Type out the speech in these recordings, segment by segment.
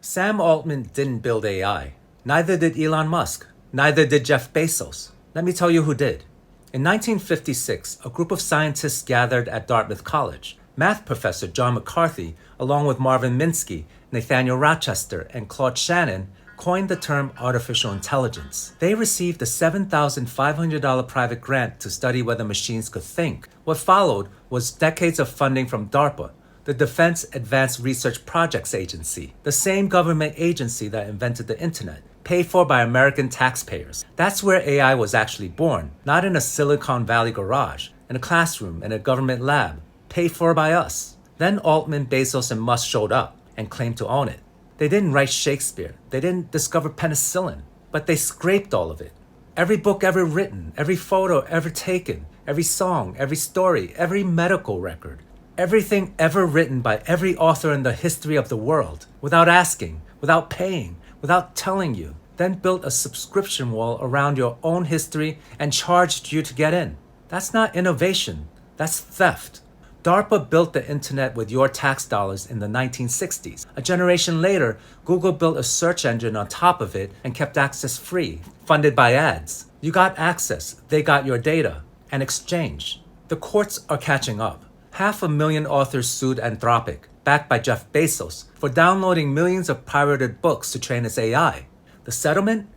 Sam Altman didn't build AI. Neither did Elon Musk. Neither did Jeff Bezos. Let me tell you who did. In 1956, a group of scientists gathered at Dartmouth College. Math professor John McCarthy, along with Marvin Minsky, Nathaniel Rochester, and Claude Shannon, coined the term artificial intelligence. They received a $7,500 private grant to study whether machines could think. What followed was decades of funding from DARPA, the Defense Advanced Research Projects Agency, the same government agency that invented the internet, paid for by American taxpayers. That's where AI was actually born, not in a Silicon Valley garage, in a classroom, in a government lab, paid for by us. Then Altman, Bezos, and Musk showed up and claimed to own it. They didn't write Shakespeare, they didn't discover penicillin, but they scraped all of it. Every book ever written, every photo ever taken, every song, every story, every medical record, everything ever written by every author in the history of the world, without asking, without paying, without telling you, then built a subscription wall around your own history and charged you to get in. That's not innovation, that's theft. DARPA built the internet with your tax dollars in the 1960s. A generation later, Google built a search engine on top of it and kept access free, funded by ads. You got access, they got your data, and exchange. The courts are catching up. 500,000 authors sued Anthropic, backed by Jeff Bezos, for downloading millions of pirated books to train its AI. The settlement?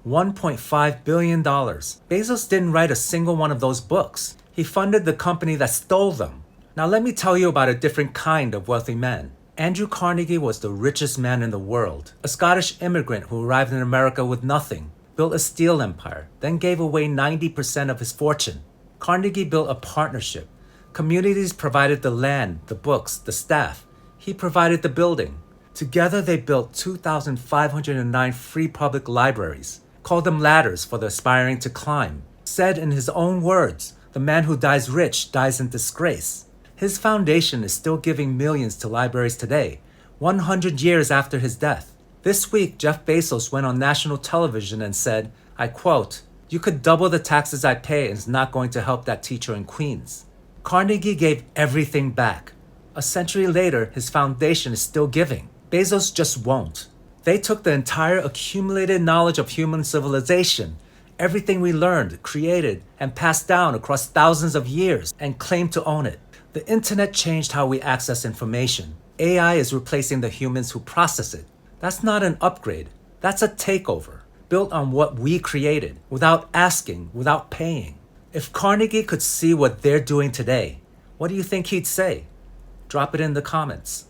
$1.5 billion. Bezos didn't write a single one of those books. He funded the company that stole them. Now let me tell you about a different kind of wealthy man. Andrew Carnegie was the richest man in the world, a Scottish immigrant who arrived in America with nothing, built a steel empire, then gave away 90% of his fortune. Carnegie built a partnership. Communities provided the land, the books, the staff. He provided the building. Together they built 2,509 free public libraries, called them ladders for the aspiring to climb. Said in his own words, the man who dies rich dies in disgrace. His foundation is still giving millions to libraries today, 100 years after his death. This week, Jeff Bezos went on national television and said, I quote, "You could double the taxes I pay and it's not going to help that teacher in Queens." Carnegie gave everything back. A century later, his foundation is still giving. Bezos just won't. They took the entire accumulated knowledge of human civilization, everything we learned, created, and passed down across thousands of years, and claimed to own it. The internet changed how we access information. AI is replacing the humans who process it. That's not an upgrade. That's a takeover, built on what we created, without asking, without paying. If Carnegie could see what they're doing today, what do you think he'd say? Drop it in the comments.